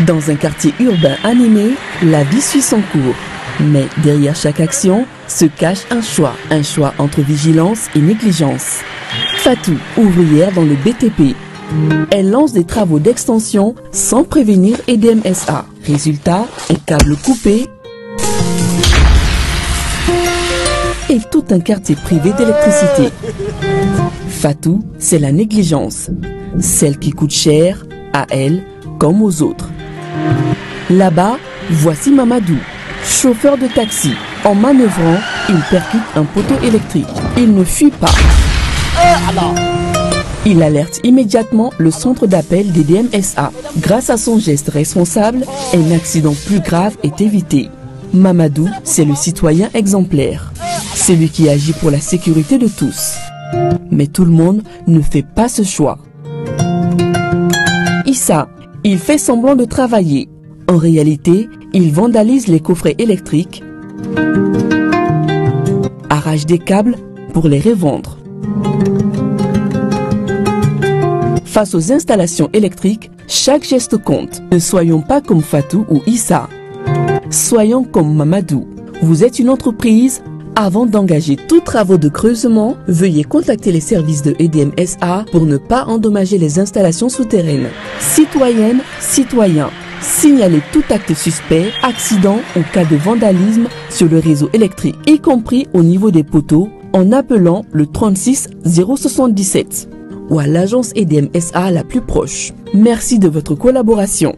Dans un quartier urbain animé, la vie suit son cours. Mais derrière chaque action se cache un choix entre vigilance et négligence. Fatou, ouvrière dans le BTP. Elle lance des travaux d'extension sans prévenir EDMSA. Résultat, un câble coupé et tout un quartier privé d'électricité. Fatou, c'est la négligence, celle qui coûte cher à elle comme aux autres. Là-bas, voici Mamadou, chauffeur de taxi. En manœuvrant, il percute un poteau électrique. Il ne fuit pas. Il alerte immédiatement le centre d'appel des DMSA. Grâce à son geste responsable, un accident plus grave est évité. Mamadou, c'est le citoyen exemplaire. Celui qui agit pour la sécurité de tous. Mais tout le monde ne fait pas ce choix. Issa, il fait semblant de travailler. En réalité, il vandalise les coffrets électriques, arrache des câbles pour les revendre. Face aux installations électriques, chaque geste compte. Ne soyons pas comme Fatou ou Issa. Soyons comme Mamadou. Vous êtes une entreprise? Avant d'engager tous travaux de creusement, veuillez contacter les services de EDMSA pour ne pas endommager les installations souterraines. Citoyennes, citoyens, signalez tout acte suspect, accident ou cas de vandalisme sur le réseau électrique, y compris au niveau des poteaux, en appelant le 36 077 ou à l'agence EDMSA la plus proche. Merci de votre collaboration.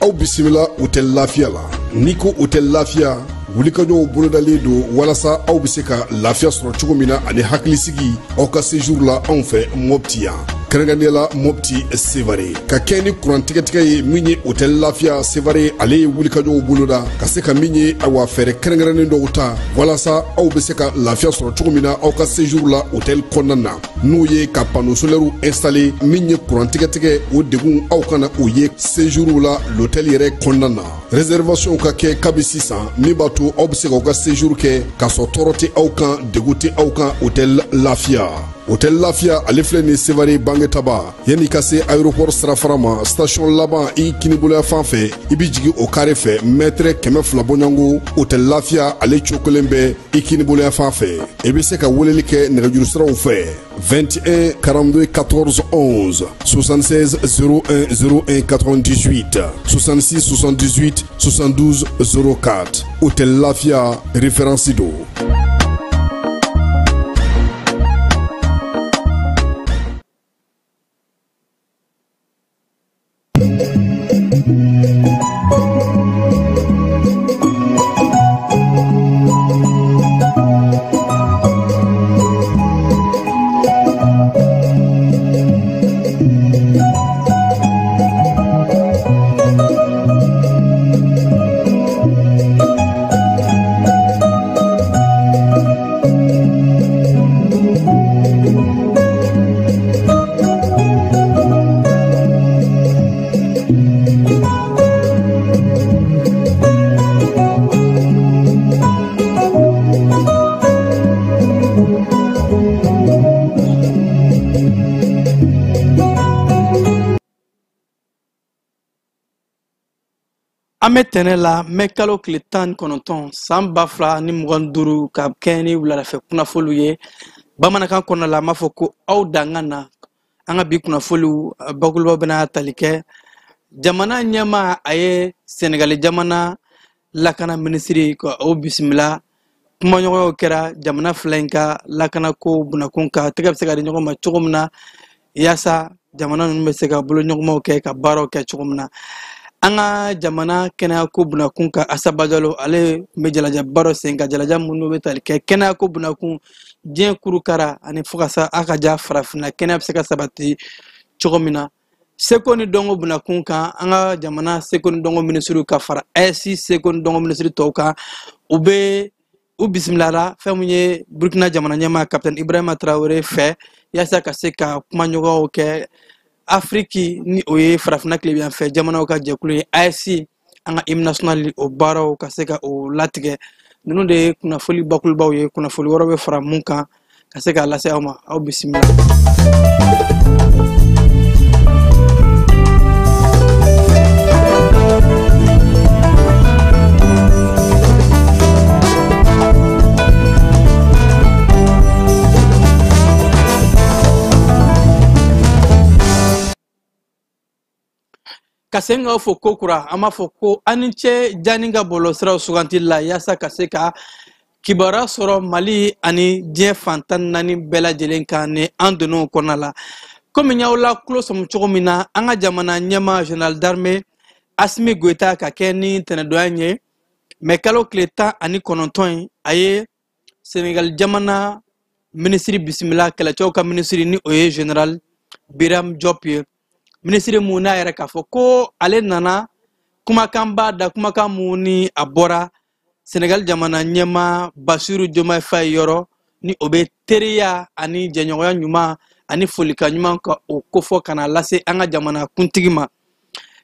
Au bisimila hôtel Lafia la Nico hôtel Lafia wulikajɔw bolodalen do walasa aw bɛ se ka lafiya sɔrɔ cogo min na ani hakilisigi aw ka séjour la anw fɛ Mopti yan kɛrɛnkɛrɛnnenya la Mopti Sevare ka kɛ ni kurantigɛtigɛ ye min ye hôtel Lafia Sevare ale ye wulikajɔw boloda ka se ka min ye awa fɛɛrɛ kɛrɛnkɛrɛnnen dɔw ta walasa aw bɛ se ka lafiya sɔrɔ cogo min na aw ka séjour la hôtel kɔnɔna na n'o ye ka panneau solaire installé min ye kurantigɛtigɛ o degun aw kana o ye séjour la l'hôtel yɛrɛ kɔnɔna na réservation ka kɛ kabi sisan min b'a to aw bɛ se k'aw ka séjour kɛ k'a sɔrɔ tɔɔrɔ tɛ aw kan degun tɛ aw kan hôtel Lafia. Hôtel Lafia ale filɛ nin Sevare Bangetaba yanni ka se aéroport sirafara ma station laban i kiniboloya fan fɛ i bi jigin o carré fɛ mètre 200 bɔɲɔngo hôtel Lafia ale cokolen bɛ i kiniboloya fan fɛ i bɛ se ka weleli kɛ nɛgɛjuru siraw fɛ 21 42 14 11 76 01 01 98 66 78 72 04 hôtel Lafia référence do. Ame tenela mekalo kletan konoton samba fla ni muganduru ka keni wala fe kuna folu ye bamanakan konna la mafoko aw dangana anga bi kuna folu bagulba bana talike jamana nyama aye Senegal jamana lakana ministry ko o bismillah kuma nyogo kera jamana flenka lakana ko bunakunka tegab sega nyogo ma chugumna yasa jamana nbe sega bulo nyogo mo ke ka baro ke chugumna anga jamana kena ko bunakun ka asabajalo ale mejalaja baro senga jalaja munu betal ke kena ko bunakun dien kurukara ani fukasa akaja farafina kena bseka sabati chogomina sekoni dongo bunakun ka anga jamana sekoni dongo ministru ka fara asi sekoni dongo ministru toka ube u bismillah famunye Burkina jamana nyama captain Ibrahima Traoré fe yasa ka seka kuma nyogo ke Afrique ni oye farafina kle bien fait jamana ka jekulu IC anga hymne national o baro ka seka o latige nunu de kuna foli bakul bawye kuna foli worobe fara munka ka se k'a lase aw ma aw bisimila. Kasenga fo kokura ama fo ko aninche janinga bolo sira suganti la yasa kaseka kibara soro Mali ani die fantan nani bela jelenka ne andono konala comme nyawla klo som chogomina anga jamana nyama général d'armée Asmi Goïta ka keni tenedoanye mekalo kleta ani kononton aye Sénégal jamana ministre bismillah kala choka ministre ni oye général Biram Diop ministre muna yɛrɛ k'a fɔ ko ale nana kumakan ba da kumakan mun ni a bɔra Sénégal jamana ɲɛma Basiru Diomaye Faye yɔrɔ ni o bɛ teriya ani jɛɲɔgɔnya ɲuman ani folika ɲuman ka o kofɔ kana lase an ka jamana kuntigi ma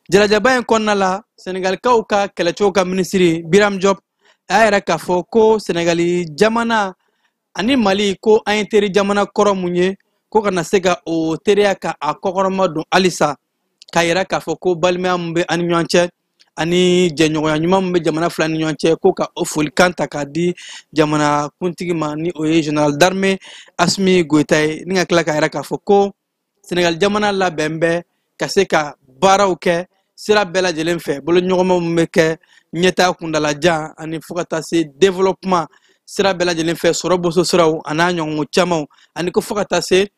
jalajaba in kɔnɔna la Sénégalikaw ka kɛlɛcogo ka ministre Biram Diop a y'a yɛrɛ k'a fɔ ko Sénégali jamana ani Mali ko an ye teri jamana kɔrɔ mun ye ko kana se ka o teriya ka a kɔkɔrɔma don halisa k'a yira k'a fɔ ko balimaya mun bɛ ani ɲɔgɔn cɛ ani jɛɲɔgɔnya ɲuman mun bɛ jamana fila ni ɲɔgɔn cɛ ko ka o folikan ta k'a di jamana kuntigi ma ni o ye général d'armée Asmi Goïta ye ni ka tila k'a yira k'a fɔ ko Sénégal jamana labɛn bɛ ka se ka baaraw kɛ sira bɛɛ lajɛlen fɛ bolo ɲɔgɔnma mun bɛ kɛ ɲɛtaa kuntalajan ani fo ka taa se développement sira bɛɛ lajɛlen fɛ sɔrɔ boso siraw a n'a ɲɔgɔn camanw ani ko fo ka taa se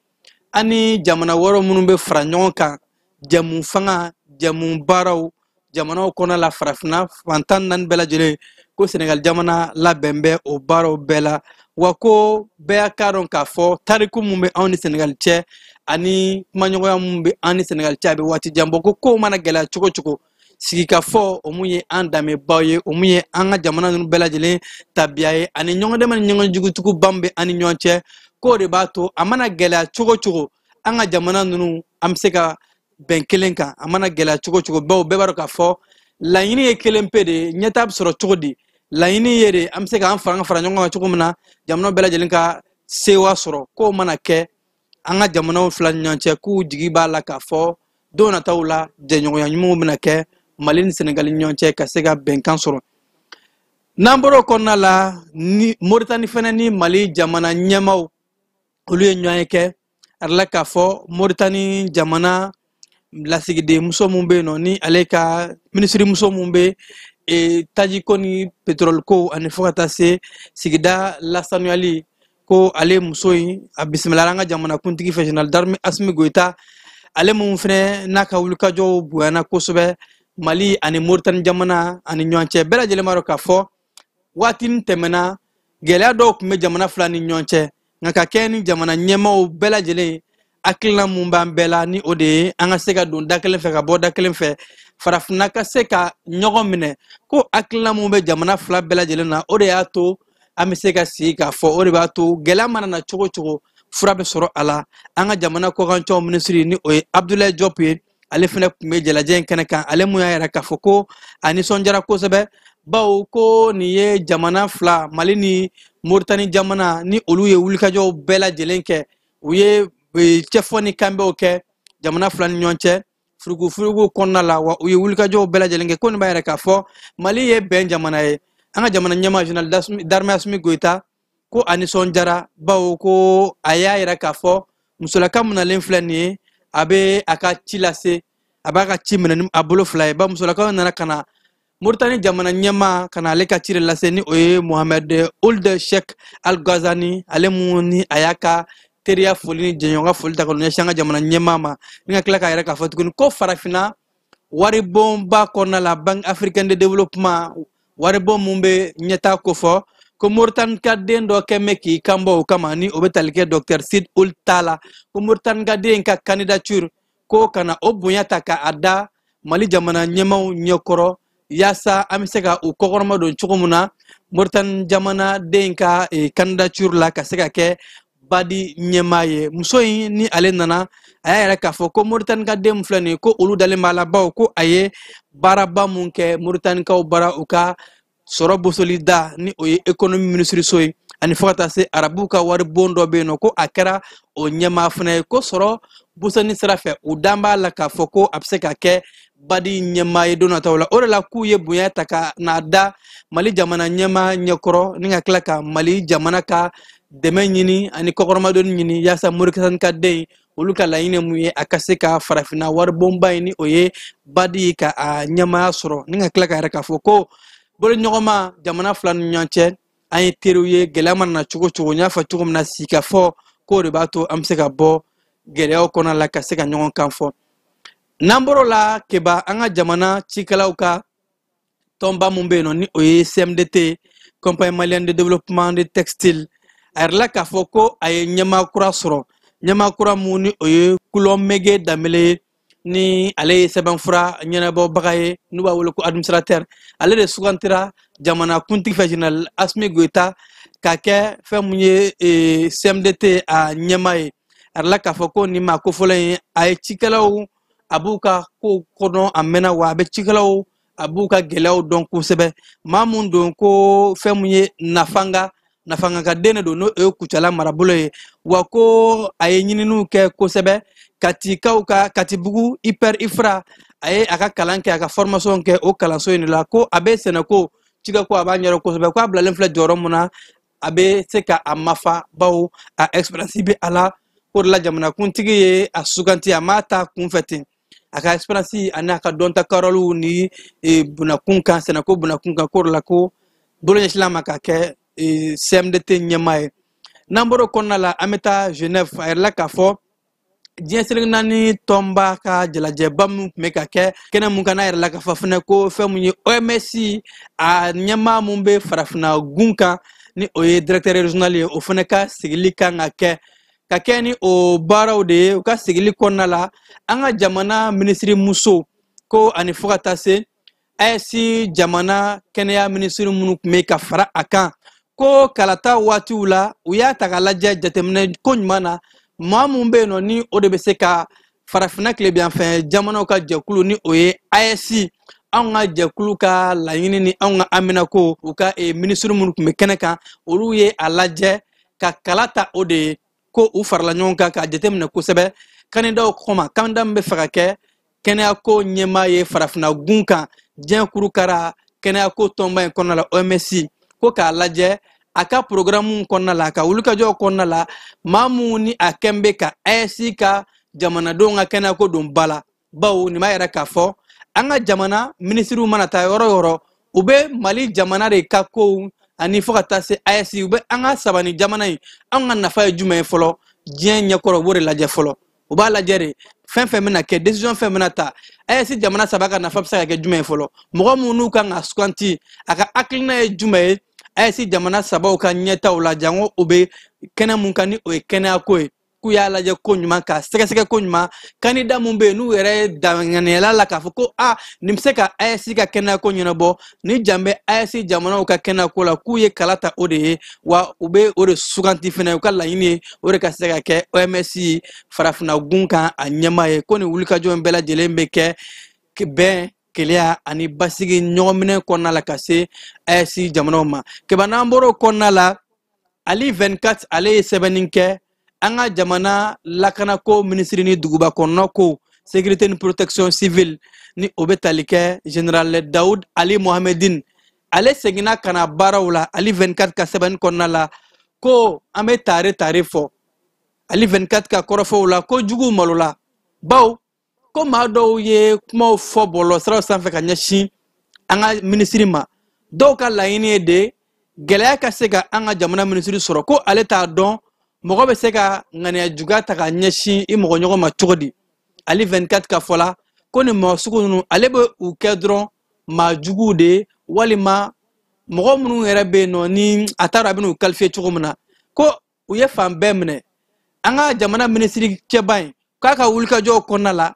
ani jamana wɔɔrɔ minnu bɛ fara ɲɔgɔn kan jamu fanga jamu baaraw jamanaw kɔnɔ la farafina fantan naani bɛɛ lajɛlen ko Sénégal jamana labɛn bɛ o baaraw bɛɛ la wa ko bɛɛ y'a k'a dɔn k'a fɔ tariku mun bɛ anw ni Sénégal cɛ ani kumaɲɔgɔnya mun bɛ an ni Sénégal cɛ a bɛ waati jan bɔ ko kow mana gɛlɛya cogo cogo sigi ka fɔ o mun ye an danbebaw ye o mun ye an ka jamana ninnu bɛɛ lajɛlen tabiya ye ani ɲɔgɔn dɛmɛ ni ɲɔgɔn jugutuguba min bɛ an ni ɲɔgɔn cɛ k'o de b'a to a mana gɛlɛya cogo cogo an ka jamana ninnu an bɛ se ka bɛn kelen kan a mana gɛlɛya cogo cogo bawo bɛɛ b'a dɔn k'a fɔ laɲini ye kelen pe de ɲɛtaa bɛ sɔrɔ cogo di laɲini ye de an bɛ se k'an fara ɲɔgɔn kan cogo min na jamanaw bɛɛ lajɛlen ka sewa sɔrɔ k'o mana kɛ an ka jamanaw fila ni ɲɔgɔn cɛ k'u jigi b'a la k'a fɔ don nataw la jɛɲɔgɔnya ɲumanw bɛna kɛ Mali ni Sénégal ni ɲɔgɔn cɛ ka se ka bɛnkan sɔrɔ n'an bɔra o kɔnɔna la ni Moritani fɛnɛ ni Mali jamana ɲɛmaw olu ye ɲɔgɔn kɛ a la k'a fɔ Moritani jamana lasigiden muso mun bɛ yen nɔ ni ale ka ministre muso mun bɛ tajiko ni pétrole ko ani fo ka taa se sigida lasanuyali ko ale muso in a bisimila an ka jamana kuntigi fɛ général d'armée Asmi Goïta ale mun fɛnɛ n'a ka wulikajɔw bonyana kosɛbɛ Mali ani Moritani jamana ani ɲɔgɔn cɛ bɛɛ lajɛlen b'a dɔn k'a fɔ waati min tɛmɛna gɛlɛya dɔw tun bɛ jamana fila ni ɲɔgɔn cɛ nka ka kɛ ni jamana ɲɛmaaw bɛɛ lajɛlen hakilina mun b'an bɛɛ la ni o de ye an ka se ka don da kelen fɛ ka bɔ da kelen fɛ farafina ka se ka ɲɔgɔn minɛ ko hakilina mun bɛ jamana fila bɛɛ lajɛlen na o de y'a to an bɛ se ka sigi k'a fɔ o de b'a to gɛlɛya mana na cogo cogo fura bɛ sɔrɔ a la an ka jamana kɔkancɛw minisiri ni o ye Abdoulaye Diop ye ale fɛnɛ tun bɛ jalajɛ in kɛnɛ kan ale mun y'a yɛrɛ k'a fɔ ko a nisɔndiyara kosɛbɛ bawo ko nin ye jamana fila Mali ni Moritani jamana ni olu ye wulikajɔw bɛɛ lajɛlen kɛ u ye cɛfɔ ni kanbɛw kɛ jamana fila ni ɲɔgɔn cɛ furugu kɔnɔna la wa u ye wulikajɔw bɛɛ lajɛlen kɛ ko nin b'a yɛrɛ k'a fɔ Mali ye bɛn jamana ye an ka jamana ɲɛmaa général d'armée Asmi Goïta ko a nisɔndiyara bawo ko a y'a yɛrɛ k'a fɔ musolaka min nalen filɛ nin ye a bɛ a ka ci lase a b'a ka ci minɛ ni a bolo fila ye ba musolakaw nana ka na Moritani jamana ɲɛmaa ka na ale ka ci de lase ni o ye Mohamed Ould Cheikh Al Ghazani ale mun ni a y'a ka teriya foli ni jɛɲɔgɔn foli ta ka ɲɛsin an ka jamana ɲɛmaa ma ni ka tila k'a yɛrɛ k'a fɔ tuguni ko farafina waribonba kɔnɔna la Banque africaine de développement waribon mun bɛ ɲɛtaa ko fɔ ko Moritani ka den dɔ kɛ mɛ k'i kanbɔ o kama ni o bɛ tali kɛ Dr Sid Ould Talla ko Moritani ka den ka candidature ko kana o bonya ta k'a da Mali jamana ɲɛmaaw ɲɛkɔrɔ yaasa an bɛ se ka u kɔkɔrɔma don cogo min na Moritani jamana den ka candidature la ka se ka kɛ badi ɲɛmaa ye muso in ni ale nana a y'a yɛrɛ k'a fɔ ko Moritani ka den filɛ nin ye ko olu dalen b'a la bawo ko a ye baaraba mun kɛ Moritanikaw bara u ka sɔrɔ bosoli da ni o ye économie ministre so ye ani fo ka taa se arabu ka wari bon dɔ bɛ yen nɔ ko a kɛra o ɲɛmaa fana ye ko sɔrɔ busani sira fɛ u dan b'a la k'a fɔ ko a bɛ se ka kɛ badi ɲɛmaa ye don nataw la o de la k'u ye bonya ta ka n'a da Mali jamana ɲɛmaa ɲɛkɔrɔ ni ka tila ka Mali jamana ka dɛmɛ ɲini ani kɔkɔrɔmadonni ɲini yaasa Morikani ka den olu ka laɲini mun ye a ka se ka farafinna waribonba in ni o ye badi ka a ɲɛmaaya sɔrɔ ni ka tila ka yɛrɛ k'a fɔ ko boloɲɔgɔnma jamana fila ni ɲɔgɔn cɛ an ye teriw ye gɛlɛya mana na cogo cogo n y'a fɔ cogo min na si ka fɔ k'o de b'a to an bɛ se ka bɔ gɛlɛyaw kɔnɔ la ka se ka ɲɔgɔn kan fɔ n'an bɔr'o la keba an ka jamana cikɛlaw ka tɔnba mun bɛ yen nɔ ni o ye CMDT Compagnie Malienne de Développement de Textile a yɛrɛ la k'a fɔ ko a ye ɲɛmaa kura sɔrɔ ɲɛmaa kura mun ni o ye Kulɔmege Danbele ni ale ye sɛbɛnfura ɲɛnabɔbaga ye n'u b'a wele ko administrateur ale de sugantira jamana kuntigi fɛ Général Assimi Goïta ka kɛ fɛn mun ye CMDT a ɲɛmaa ye a yɛrɛ la k'a fɔ ko nin maa kofɔlen ye a ye cikɛlaw a b'u ka kow kɔnɔ a mɛnna wa a bɛ cikɛlaw a b'u ka gɛlɛyaw dɔn kosɛbɛ maa mun don ko fɛn mun ye Nafanga ka den de don n'o ye Kucala marabolo ye wa ko a ye ɲininiw kɛ kosɛbɛ Katikaw ka Katibugu Hyper Ifra a ye a ka kalan kɛ a ka formation kɛ o kalanso in de la ko a bɛ sɛnɛko cikɛko a b'a ɲɛdɔn kosɛbɛ ko a bilalen filɛ jɔyɔrɔ mun na a bɛ se ka a mafa bawo a expérience bɛ a la o de la jamanakuntigi ye a suganti a m'a ta kunfɛ ten a ka expérience ani a ka dɔnta karɔliw ni bunakun kan sɛnɛko bunakun kan k'o de la ko bolo ɲɛsinla ma ka kɛ CMDT ɲɛmaa ye n'an bɔr'o kɔnɔna la an bɛ taa Genève a yɛrɛ la k'a fɔ diɲɛ seleke naani tɔnba ka jalajɛba min tun bɛ ka kɛ kɛnɛ mun kan n'a yɛrɛ la k'a fɔ fɛnɛ ko fɛn mun ye OMS a ɲɛmaa mun bɛ farafinna gun kan ni o ye directeur régional ye o fɛnɛ ka sigili kan ka kɛ ni o baaraw de ye u ka sigili kɔnɔna la an ka jamana minisiri muso ko ani fo ka taa se AES jamana kɛnɛya minisiri minnu tun bɛ ka fara a kan ko kalata waatiw la u y'a ta k'a lajɛ jateminɛ ko ɲuman na maa mun bɛ yen nɔ ni o de bɛ se ka farafinna tilebiyanfɛ jamanaw ka jɛkulu ni o ye AES anw ka jɛkulu ka laɲini ni anw ka aminako u ka minisiri minnu tun bɛ kɛnɛ kan olu ye a lajɛ ka kala ta o de ye ko u farala ɲɔgɔn kan k'a jateminɛ kosɛbɛ kandidaw kɔma kandida min bɛ fɛ ka kɛ kɛnɛyako ɲɛmaa ye farafinna gun kan diɲɛ kurukara kɛnɛyako tɔnba in kɔnɔna la OMS ko k'a lajɛ a ka programme kɔnɔna la a ka wulikajɔw kɔnɔna la maa mun ni a kɛn bɛ ka AES ka jamanadenw ka kɛnɛyako don ba la bawo nin b'a yɛrɛ k'a fɔ an ka jamana minisiriw mana taa yɔrɔ yɔrɔ u bɛ Mali jamana de ka kow ani fo ka taa se AES u bɛ an ka sabani jamana in an ka nafa ye jumɛn ye fɔlɔ diɲɛ ɲɛkɔrɔ u b'o de lajɛ fɔlɔ u b'a lajɛ de fɛn fɛn bɛna kɛ décision fɛn bɛna ta AES jamana saba ka nafa bɛ se ka kɛ jumɛn ye fɔlɔ mɔgɔ minnu kan ka suganti a ka hakilina ye jumɛn ye AES jamana sabaw ka ɲɛtaw la jango o bɛ kɛnɛ mun kan ni o ye kɛnɛyako ye k'u y'a lajɛ ko ɲuman ka sɛgɛsɛgɛ ko ɲuman kandida mun bɛ yen n'u yɛrɛ danganiyala la k'a fɔ ko nin bɛ se ka AES ka kɛnɛyako ɲɛnabɔ ni jan bɛ AES jamanaw ka kɛnɛyako la k'u ye kala ta o de ye wa u bɛ o de suganti fɛnɛ u ka laɲini ye o de ka se ka kɛ OMS farafinna gun kan a ɲɛmaa ye ko nin wulikajɔ in bɛɛ lajɛlen bɛ kɛ bɛn keleya ani basigi ɲɔgɔnminɛ kɔnɔna la ka se AES jamanaw ma kɛba n'an bɔr'o kɔnɔna la Ali 24 ale ye sɛbɛnni kɛ an ka jamana lakanako minisiri ni duguba kɔnɔna ko sécurité ni protection civile ni o bɛ tali kɛ Général Daoud Ali Mohamedine ale seginna ka na baaraw la Ali 24 ka sɛbɛnni kɔnɔna la ko an bɛ tare fɔ Ali 24 ka kɔrɔfɔw la ko jugu malo la bawo ko maa dɔw ye kumaw fɔ bɔlɔlɔsiraw sanfɛ ka ɲɛsin an ka minisiri ma dɔw ka laɲini ye de gɛlɛya ka se ka an ka jamana minisiri sɔrɔ ko ale t'a dɔn mɔgɔ bɛ se ka ŋaniya juguya ta ka ɲɛsin i mɔgɔ ɲɔgɔn ma cogo di Ali 24 ka fɔ la ko nin mɔgɔ sugu ninnu ale bɛ u kɛ dɔrɔn maa juguw de walima mɔgɔ minnu yɛrɛ bɛ yen nɔ ni a t'a dɔn a bɛ n'u qualifier cogo min na ko u ye fan bɛɛ minɛ an ka jamana minisiri cɛba in k'a ka wulikajɔw kɔnɔna la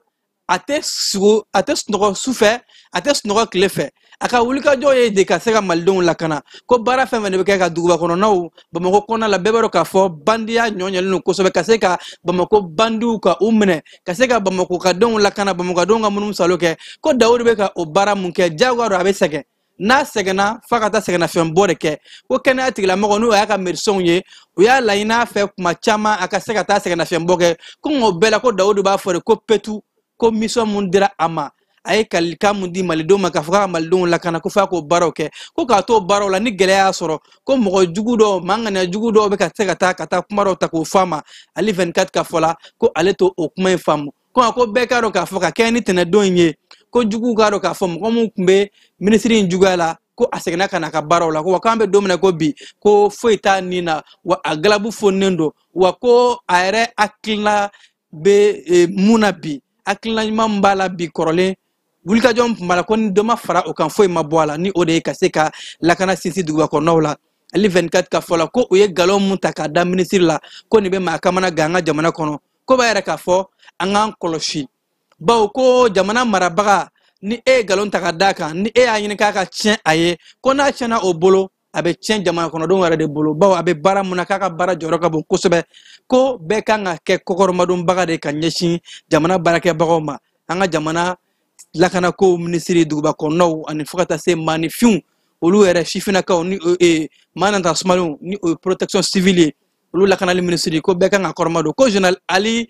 a tɛ sunɔgɔ sufɛ a tɛ sunɔgɔ tile fɛ a ka wulikajɔ ye de ka se ka malidenw lakana ko baara fɛn fɛn de bɛ kɛ ka duguba kɔnɔnaw Bamakɔ kɔnɔna la bɛɛ b'a dɔn k'a fɔ bandiya ɲɔɲɛlen don kosɛbɛ ka se ka Bamakɔ bandiw ka u minɛ ka se ka Bamakɔ ka denw lakana Bamakɔdenw ka munumunu salo kɛ ko Dawudu bɛ ka o baara mun kɛ jagoya don a bɛ sɛgɛn n'a segna fa ka taa sɛgɛnnafiɲɛ bɔ de kɛ ko kɛnɛya tigilamɔgɔ n'o y'a ka médecins ye u y'a laɲini a fɛ kuma caman a ka se ka taa sɛgɛnnafiɲɛ bɔ kɛ ko o bɛɛ la ko Dawudu b'a fɔ de ko petu ko mission mun dira a ma a ye kalikan mun di malidenw ma k'a fɔ k'a ka malidenw lakana ko f'a k'o baaraw kɛ ko k'a to baaraw la ni gɛlɛya y'a sɔrɔ ko mɔgɔ jugu dɔw manganiya jugu dɔw bɛ ka se ka taa kuma dɔw ta k'o fɔ a ma ali 24 ka fɔ la ko ale to o kuma in faamu ko bɛɛ k'a dɔn k'a fɔ ka kɛ ni tɛnɛdon in ye ko jugu k'a dɔn k'a fɔ mɔgɔ mun tun bɛ minisiri in juguya la ko a seginna ka na ka baaraw la ko wa k'an bɛ don min na ko bi ko foyi t'a nin na wa a galabu fonnen don wa ko a yɛrɛ hakilina bɛ mun na bi hakilina ɲuman min b'a la bi kɔrɔlen wulikajɔ min tun b'a la ko ni dɔ ma fara o kan foyi ma bɔ a la ni o de ye ka se ka lakana sinsin duguba kɔnɔnaw la ali 24 ka fɔ la ko o ye nkalon mun ta k'a da minisiri la ko nin bɛ maa kamana gan an ka jamana kɔnɔ ko b'a yɛrɛ k'a fɔ an k'an kɔlɔsi bawo ko jamana marabaga ni e ye nkalon ta ka d'a kan ni e y'a ɲini k'a ka tiɲɛ a ye ko n'a tiɲɛna o bolo a bɛ tiɲɛ jamana kɔnɔdenw yɛrɛ de bolo bawo a bɛ baara mun na k'a ka baara jɔyɔrɔ ka bon kosɛbɛ ko bɛɛ kan ka kɛ kɔkɔrɔmadonbaga de ka ɲɛsin jamana baarakɛbagaw ma an ka jamana lakanako minisiri duguba kɔnɔnaw ani fo ka taa se maanifinw olu yɛrɛ sifinnakaw ni maananta sumalenw ni o ye protection civile ye olu lakanali minisiri ko bɛɛ kan ka kɔrɔmadon ko général ali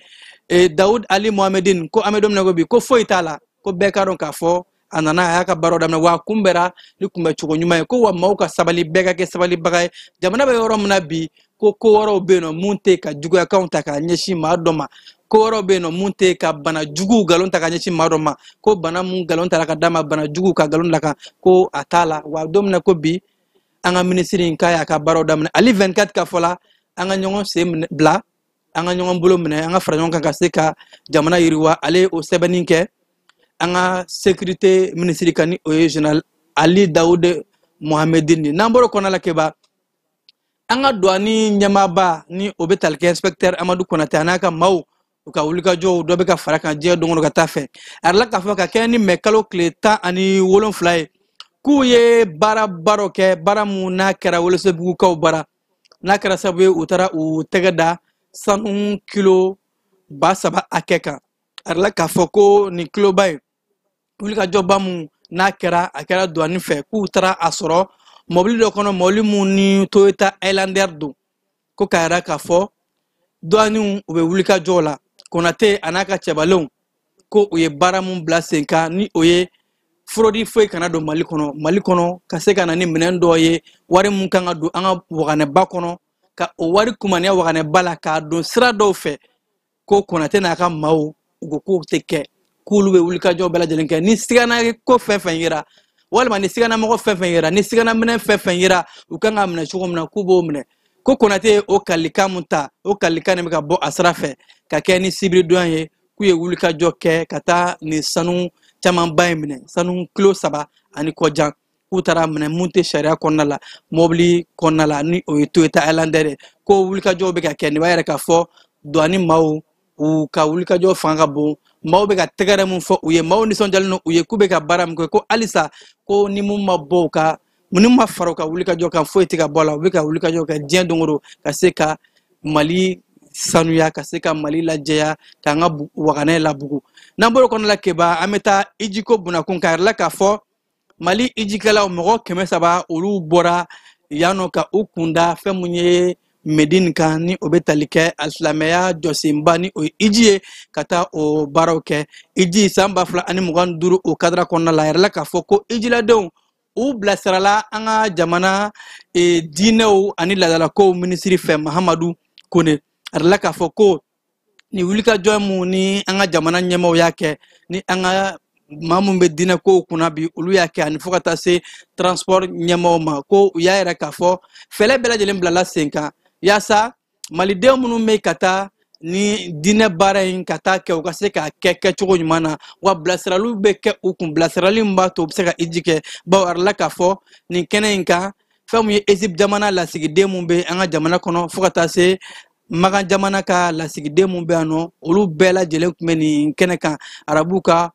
Dawud Ali Mohamedine ko an bɛ don min na ko bi ko foyi t'a la ko bɛɛ k'a dɔn k'a fɔ a nana a y'a ka baaraw daminɛ wa a kunbɛra ni kunbɛcogo ɲuman ye ko wa maaw ka sabali bɛɛ ka kɛ sabalibaga ye jamana bɛ yɔrɔ min na bi ko wɛrɛw bɛ yen nɔ mun tɛ ka juguyakanw ta k'a ɲɛsin maa dɔ ma ko wɛrɛw bɛ yen nɔ mun tɛ ka bana juguw nkalon ta k'a ɲɛsin maa dɔ ma ko bana mun nkalon tara ka d'a ma bana juguw ka nkalon da kan ko a t'a la wa don min na ko bi an ka minisiri in k'a y'a ka baaraw daminɛ ali 24 ka fɔ la an ka ɲɔgɔn sen bila an ka ɲɔgɔn bolo minɛ an ka fara ɲɔgɔn kan ka se ka jamana yiriwa ale o sɛbɛnni kɛ an ka sécurité minisiri kan ni o ye général Ali Dawud Mohamedine n'an bɔra o kɔnɔna la keba an ka douane ɲɛmaaba ni o bɛ tali kɛ inspecteur Amadu Konate a n'a ka maaw u ka wulikajɔw dɔ bɛ ka fara kan diɲɛ don o don ka taa fɛ a yɛrɛ la k'a fɔ ka kɛ ni mɛ kalo tile 17 ye k'u ye baara dɔ kɛ baara mun n'a kɛra Welesebugukaw bara n'a kɛra sababu ye u taara u tɛgɛ da sanu kilo 3,000 hakɛ kan a yɛrɛ la k'a fɔ ko nin kiloba in wulikajɔba mun n'a kɛra a kɛra douane fɛ k'u taara a sɔrɔ mɔbili dɔ kɔnɔ mɔbili mun ni Toyota Highlander don ko k'a yɛrɛ k'a fɔ douaniw u bɛ wulikajɔw la Konate a n'a ka cɛbalenw ko u ye baara mun bila sen kan ni o ye fraude foyi kana don Mali kɔnɔ ka se ka na ni minɛn dɔ ye wari mun kan ka don an ka waganɛba kɔnɔ ka o wari kumaniya waganɛba la k'a don sira dɔw fɛ ko Konate n'a ka maaw u ko k'o tɛ kɛ k'olu bɛ wulikajɔ bɛɛ lajɛlen kɛ ni sigana ko fɛn fɛn yera walima ni sigana mɔgɔ fɛn fɛn yera ni sigana minɛ fɛn fɛn yera u kan ka minɛ cogo min na k'u b'o minɛ ko Konate ye o kalikan mun ta o kalikan de bɛ ka bɔ a sira fɛ ka kɛ ni sibiridon ye k'u ye wulikajɔ kɛ ka taa ni sanu camanba in minɛ sanu kilo 3 ani kɔjan k'u taara minɛ mun tɛ sariya kɔnɔna la mɔbili kɔnɔna la ni o ye Toyota Highlander ye ko wulikajɔw bɛ ka kɛ nin b'a yɛrɛ k'a fɔ douane maaw u ka wulikajɔ fanga ka bon maaw bɛ ka tɛgɛrɛ mun fɔ u ye maaw nisɔndiyalen don u ye k'u bɛ ka baara min kɛ ko halisa ko ni mun ma bɔ u ka minnu ma fara u ka wulikajɔ kan foyi tɛ ka bɔ a la u bɛ ka wulikajɔ kɛ diɲɛ don o don ka se ka Mali sanuya ka se ka Mali lajɛya k'an ka waganɛ labugu n'an bɔra o kɔnɔna la keba an bɛ taa ijiko bunakun k'a yɛrɛ la k'a fɔ Mali ijikɛlaw mɔgɔ 300 olu bɔra yan nɔ ka u kunda fɛn mun ye Medine kan ni o bɛ tali kɛ alisilamɛya jɔsenba ni o ye iji ye ka taa o baaraw kɛ iji san 2025 o kadira kɔnɔna la a yɛrɛ la k'a fɔ ko ijiladenw u bilasirala an ka jamana diinɛw ani laadalakow minisiri fɛ Mahamadu Kone a yɛrɛ la k'a fɔ ko ni wulikajɔ mun ni an ka jamana ɲɛmaaw y'a kɛ ni an ka maa mun bɛ diinɛ kow kunna bi olu y'a kɛ ani fo ka taa se transport ɲɛmaaw ma ko u y'a yɛrɛ k'a fɔ fɛlɛ bɛɛ lajɛlen bilala sen kan yaasa malidenw minnu bɛ ka taa ni diinɛ baara in ka taa kɛ u ka se k'a kɛ kɛcogo ɲuman na wa bilasiraliw bɛ kɛ u kun bilasirali min b'a to u bɛ se ka iji kɛ bawo a yɛrɛ la k'a fɔ nin kɛnɛ in kan fɛn mun ye Egypte jamana lasigiden mun bɛ an ka jamana kɔnɔ fo ka taa se Magan jamana ka lasigiden mun bɛ yan nɔ olu bɛɛ lajɛlen tun bɛ nin kɛnɛ kan arabuw ka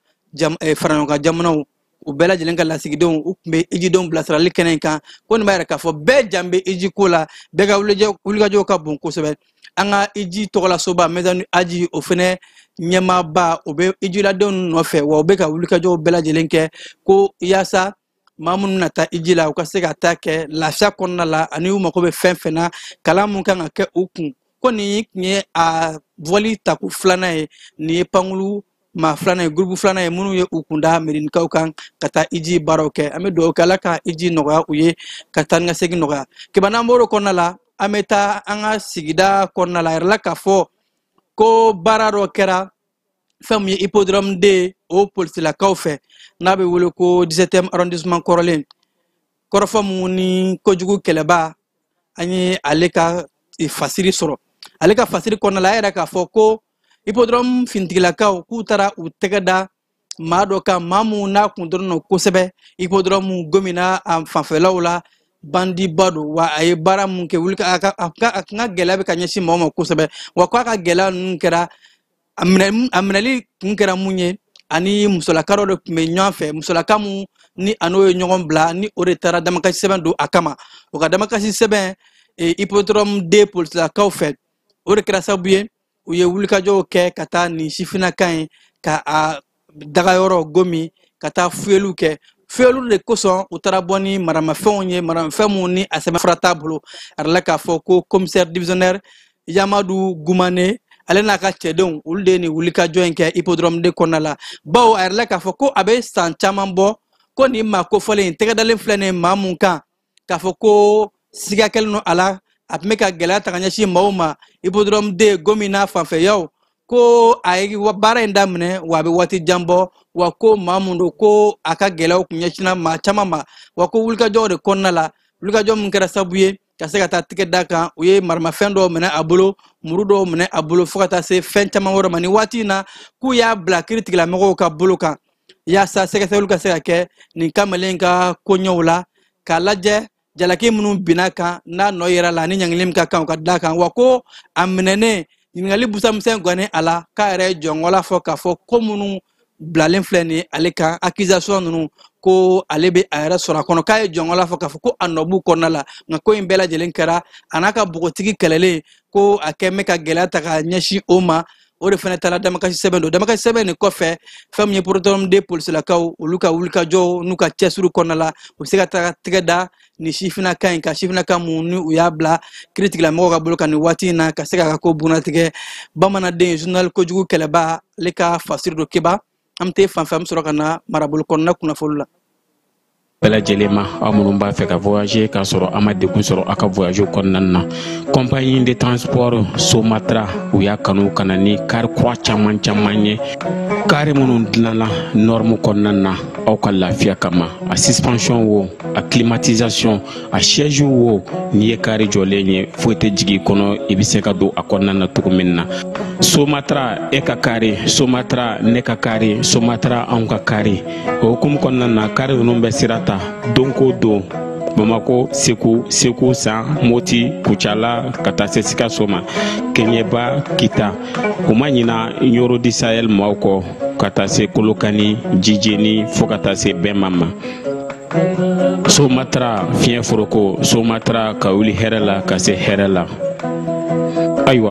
faraɲɔgɔnkan jamanaw u bɛɛ lajɛlen ka lasigidenw u tun bɛ ijidenw bilasirali kɛnɛ in kan ko nin b'a yɛrɛ k'a fɔ bɛɛ jan bɛ iji ko la bɛɛ ka wulikajɔw ka bon kosɛbɛ an ka iji tɔgɔlasoba Mezanu Aji o fɛnɛ ɲɛmaaba o bɛ ijiladenw nɔfɛ wa u bɛ ka wulikajɔw bɛɛ lajɛlen kɛ ko yaasa mamun nata ijila u ka se ka taa kɛ lafiya kɔnɔna la ani u mako bɛ fɛn fɛn na kalan mun kan ka kɛ u kun ko nin ye a vɔli taku filanan ye nin ye pankulu ma filanan ye gurupu filanan ye minnu ye u kunda merinikaw kan ka taa iji baaraw kɛ an bɛ dugawu kɛ ala ka iji nɔgɔya u ye ka taa ni ka segin nɔgɔya kibanan bɔr'o kɔnɔna la an bɛ taa an ka sigida kɔnɔna la a yɛrɛ la k'a fɔ ko baara dɔ kɛra fɛn min ye hippodrome de o polisilakaw fɛ n'a bɛ wele ko 17e arrondissement kɔrɔlen kɔrɔfɔ mun ni kojugu kɛlɛba an ye ale ka fasiri sɔrɔ ale ka fasiri kɔnɔna la a yɛrɛ k'a fɔ ko hippodrome fintigilakaw k'u taara u tɛgɛ da maa dɔ kan maa mun n'a kun dɔrɔn no kosɛbɛ hippodrome gomina a fanfɛlaw la bandiba don wa a ye baara mun kɛ wuli a kan ka gɛlɛya bɛ ka ɲɛsin mɔgɔ ma kosɛbɛ wa k'a ka gɛlɛya ninnu kɛra a minɛli kun kɛra mun ye ani musolaka dɔ de tun bɛ ɲɔgɔn fɛ musolaka mun ni a n'o ye ɲɔgɔn bila ni o de taara damakasi sɛbɛn don a kama o ka damakasi sɛbɛn hippodrome de polisilakaw fɛ o de kɛra sababu ye u ye wulikajɔw kɛ ka taa nin sifinnakan ye ka a dagayɔrɔ gomi ka taa fuyeliw kɛ fuyeliw de kosɔn u taara bɔ ni maramafɛnw ye maramafɛn mun ni a sɛbɛnfura t'a bolo a la k'a fɔ ko commissaire divisionnaire Yamadu Gumane ale n'a ka cɛdenw olu de ye nin wulikajɔ in kɛ hippodrome de kɔnɔna la bawo a yɛrɛ la k'a fɔ ko a bɛ san caman bɔ ko nin maa kofɔlen in tɛgɛ dalen filɛ nin ye maa mun kan k'a fɔ ko siga kɛlen don a la a tun bɛ ka gɛlɛya ta ka ɲɛsin maaw ma hippodrome de gomina fanfɛyaw ko a ye baara in daminɛ wa a bɛ waati jan bɔ wa ko maa mun don ko a ka gɛlɛyaw kun ɲɛsinna maa caman ma wa ko wulikajɔw de kɔnɔna la wulikajɔ min kɛra sababu ye ka se ka taa tigɛ da kan u ye maramafɛn dɔw minɛ a bolo muru dɔw minɛ a bolo fo ka taa se fɛn caman wɛrɛ ma ni waati in na k'u y'a bila kiiritigɛlamɔgɔw ka bolo kan yaasa sɛgɛsɛgɛliw ka se ka kɛ nin kamalen ka koɲɛw la k'a lajɛ jalaki minnu binna kan n'a nɔ yɛrɛ la ni ɲangili min ka kan u ka da kan wa ko a minɛnen ɲininkali busamisɛn gannen a la k'a yɛrɛ ye jɔngɔla fɔ k'a fɔ ko minnu bilalen filɛ nin ye ale kan accusation ninnu ko ale bɛ a yɛrɛ sɔrɔ a kɔnɔ k'a ye jɔngɔla fɔ k'a fɔ ko a nɔ b'u kɔnɔna la nka ko in bɛɛ lajɛlen kɛra a n'a ka bɔgɔtigi kɛlɛlen ko a kɛ bɛ ka gɛlɛya ta ka ɲɛsin o ma o de fana taara damakasi sɛbɛn don damakasi sɛbɛn nin kɔfɛ fɛn min ye hippodrome de polisilakaw olu ka wulikajɔw n'u ka cɛsiri kɔnɔna la u bɛ se ka taa tɛgɛ da nin sifinnaka in ka sifinnaka mun ni u y'a bila kiiritigɛlamɔgɔw ka bolo kan nin waati in na ka se k'a ka ko bunnatigɛ bamananden journal kojugu kɛlɛba ale ka fasiri do keba an bɛ taa fan fɛ an bɛ sɔrɔ ka na marabolo kɔnɔna kunnafoni la. bɛɛ lajɛlen ma aw minnu b'a fɛ ka voyager k'a sɔrɔ a ma degun sɔrɔ a ka voyage kɔnɔna na compagnie de transport Somatra u y'a kanu ka na ni kari kura caman caman ye kari minnu dilanna norme kɔnɔna na aw ka lafiya kama a suspension wo a climatisation a siège wo n'i ye kari jɔlen ye foyi tɛ jigin kɔnɔ i bɛ se ka don a kɔnɔna na cogo min na Somatra e ka kari Somatra ne ka kari Somatra anw ka kari o hukumu kɔnɔna na kari ninnu bɛ sira ta don ko don Bamako Segu San Moti Kucala ka taa se Sikaso ma Keɲeba Kita o ma ɲina Yoro di Sahel maaw kɔ ka taa se Kolokani Jijeni fo ka taa se Bɛnma ma Somatra fiɲɛ foroko Somatra ka wuli hɛrɛ la ka se hɛrɛ la ayiwa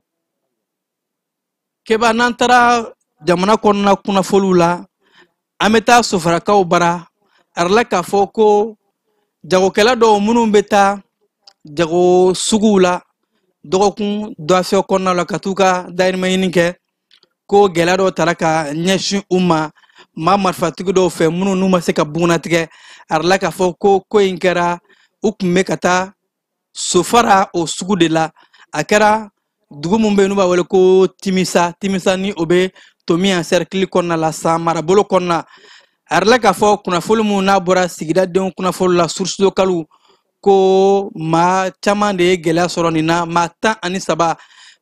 keba n'an taara jamana kɔnɔna kunnafoniw la an bɛ taa sofarakaw bara a la k'a fɔ ko jagokɛla dɔw minnu bɛ taa jago suguw la dɔgɔkun dɔfɛ kɔnɔna la ka t'u ka dahirimɛ ɲini kɛ ko gɛlɛya dɔw taara ka ɲɛsin u ma maa marifatigi dɔw fɛ minnu n'u ma se ka bunnatigɛ a la k'a fɔ ko in kɛra u tun bɛ ka taa sofara o sugu de la a kɛra dugu min bɛ yen n'u b'a wele ko Timisa ni o bɛ Tomi encercler kɔnɔna la san marabolo kɔnɔna a yɛrɛ la k'a fɔ kunnafoni min n'a bɔra sigidadenw kunnafoni la source locale ko maa caman de ye gɛlɛya sɔrɔ nin na maa 13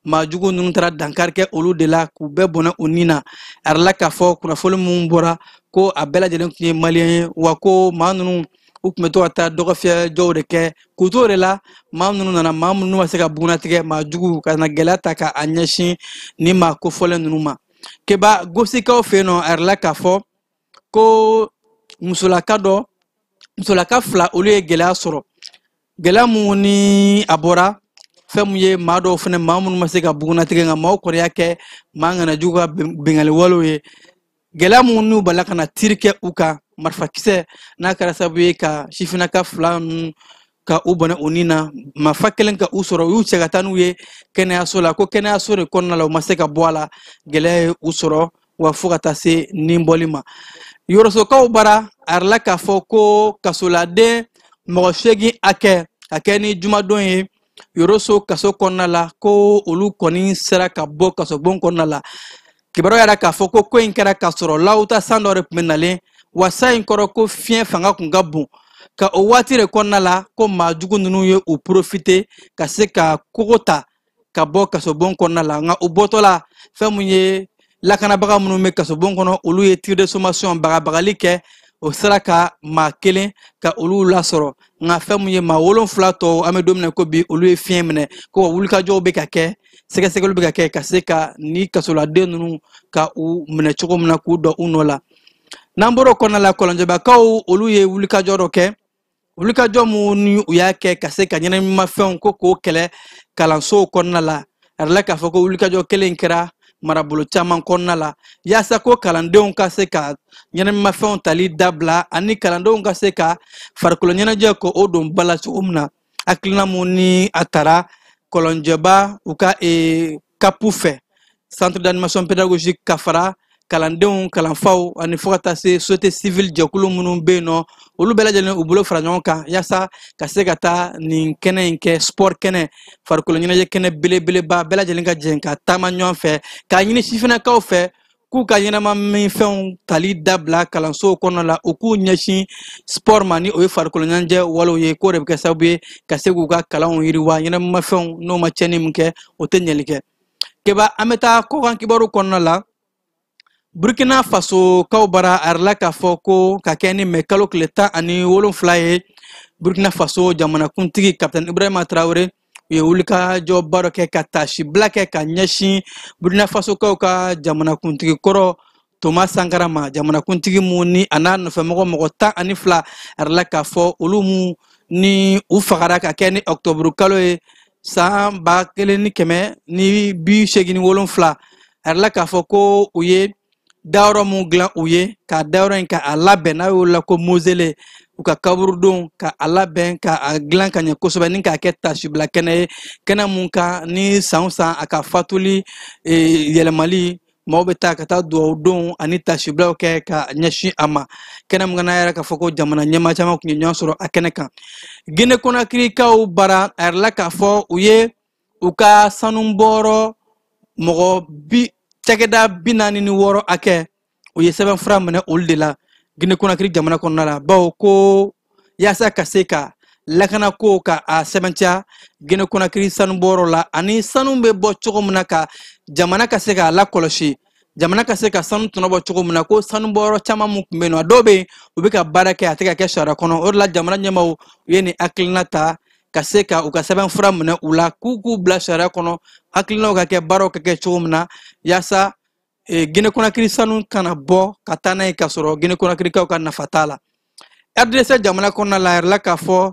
maa jugu ninnu taara dankari kɛ olu de la k'u bɛɛ bɔnɛ u ni na a yɛrɛ la k'a fɔ kunnafoni min bɔra ko a bɛɛ lajɛlen tun ye maliyɛn ye wa ko maa ninnu u tun bɛ to ka taa dɔgɔfiyɛjɔw de kɛ k'u to de la maa minnu nana maa minnu ma se ka bunnatigɛ maa jugu ka na gɛlɛya ta k'a ɲɛsin ni maa kofɔlen ninnu ma keba gosikaw fɛ yen nɔ a yɛrɛ la k'a fɔ ko musolaka 2 olu ye gɛlɛya sɔrɔ gɛlɛya mun ni a bɔra fɛn mun ye maa dɔw fana maa minnu ma se ka bunnatigɛ nka maaw kɔni y'a kɛ maa ŋanajugu ka bɛngali walew ye gɛlɛya mun n'u bala ka na tiri kɛ u kan marifa kisɛ n'a kɛra sababu ye ka sifinaka fila ninnu ka u bɔnɛ u ni na marifa kelen ka u sɔrɔ u y'u cɛ ka taa n'u ye kɛnɛyaso la ko kɛnɛyaso de kɔnɔna la u ma se ka bɔ a la gɛlɛya ye u sɔrɔ wa fo ka taa se nin bɔli ma yɔrɔsokaw bara a yɛrɛ la k'a fɔ ko kasoladen mɔgɔ 8 hakɛ ka kɛ ni jumadon ye yɔrɔso kaso kɔnɔna la ko olu kɔni sera ka bɔ kasobon kɔnɔna la kibaruya yɛrɛ k'a fɔ ko in kɛra k'a sɔrɔ lawuta san dɔ de tun bɛ nalen wa sa in kɔrɔ ko fiɲɛ fanga tun ka bon ka o waati de kɔnɔna la ko maa jugu ninnu ye u profite ka se ka kogo ta ka bɔ kasobon kɔnɔna la nka u bɔtɔ la fɛn mun ye lakanabaga minnu bɛ kasobon kɔnɔ olu ye tir de sommation bagabagali kɛ o sera ka maa kelen ka olu lasɔrɔ nka fɛn mun ye maa 7 tɔw an bɛ don min ko bi olu ye fiɲɛ minɛ ko wulikajɔw bɛ ka kɛ sɛgɛsɛgɛliw bɛ ka kɛ ka se ka ni kasoladen ninnu ka u minɛ cogo min na k'u dɔn u nɔ la n'an bɔra o kɔnɔna la kɔlɔnjɛbakaw olu ye wulikajɔ dɔ kɛ wulikajɔ mun ni u y'a kɛ ka se ka ɲɛnɛmafɛnw ko k'o kɛlɛ kalansow kɔnɔna la a yɛrɛ la k'a fɔ ko wulikajɔ kelen kɛra marabolo caman kɔnɔna la yaasa ko kalandenw ka se ka ɲɛnɛmafɛnw tali dabila ani kalandenw ka se ka farikolo ɲɛnajɛ ko o don bala cogo min na hakilina mun ni a tara kɔlɔnjɛba u ka kapu fɛ centre d'animation pédagogique ka fara kalandenw kalanfaw ani fo ka taa se société civile jɛkulu minnu bɛ yen nɔ olu bɛɛ lajɛlen u bolo fara ɲɔgɔn kan yaasa ka se ka taa nin kɛnɛ in kɛ sport kɛnɛ farikolo ɲɛnajɛ kɛnɛ belebeleba bɛɛ lajɛlen ka jɛn ka taama ɲɔgɔn fɛ k'a ɲini sifinnakaw fɛ k'u ka ɲɛnɛmafɛnw tali dabila kalansow kɔnɔna la u k'u ɲɛsin sport ma ni o ye farikolo ɲɛnajɛ walew ye k'o de bɛ kɛ sababu ye ka se k'u ka kalanw yiriwa ɲɛnɛmafɛnw n'o ma tiɲɛni min kɛ o tɛ ɲɛli kɛ keba an bɛ taa kɔkan kibaru kɔnɔna la Burkina Faso kaw bara a yɛrɛ la k'a fɔ ko ka kɛ ni mɛ kalo tile 17 ye Burkina Faso jamanakuntigi Capitaine Ibrahima Traoré u ye wulikajɔba dɔ kɛ ka tasibila kɛ ka ɲɛsin Burkina Faso kaw ka jamanakuntigi kɔrɔ Thomas Sankara ma jamanakuntigi mun ni a n'a nɔfɛmɔgɔ 12 a yɛrɛ la k'a fɔ olu mun ni u fagara ka kɛ ni octobre kalo ye san 1987 a yɛrɛ la k'a fɔ ko u ye dayɔrɔ mun dilan u ye ka dayɔrɔ in ka a labɛn n'a y'o la ko mozele u ka kaburudon ka a labɛn ka a dilan ka ɲɛ kosɛbɛ ni k'a kɛ tasibila kɛnɛ ye kɛnɛ mun kan ni san san a ka fatuli yɛlɛmali maaw bɛ taa ka taa duwawu don ani tasibilaw kɛ ka ɲɛsin a ma kɛnɛ mun kana yɛrɛ k'a fɔ ko jamana ɲɛmaa caman tun ye ɲɔgɔn sɔrɔ a kɛnɛ kan Guinée Conakry kaw bara a yɛrɛ la k'a fɔ u ye u ka sanubɔyɔrɔ mɔgɔ cakɛda 46 hakɛ u ye sɛbɛnfura minɛ olu de la Guinée Conakry jamana kɔnɔna la bawo ko yaasa ka se ka lakana ko ka a sɛbɛntiya Guinée Conakry sanubɔyɔrɔ la ani sanu bɛ bɔ cogo min na ka jamana ka se ka lakɔlɔsi jamana ka se ka sanu tɔnɔbɔ cogo min na ko sanubɔyɔrɔ caman mun tun bɛ yen nɔ a dɔw bɛ yen u bɛ ka baara kɛ a tɛ ka kɛ sariya kɔnɔ o de la jamana ɲɛmaaw u ye nin hakilina ta ka se ka u ka sɛbɛnfura minɛ u la k'u bila sariya kɔnɔ hakilinaw ka kɛ baaraw ka kɛ cogo min na yaasa Guinée Conakry sanu kana bɔ ka taa n'a ye ka sɔrɔ Guinée Conakry kaw ka nafa t'a la RDC jamana kɔnɔna la a yɛrɛ la k'a fɔ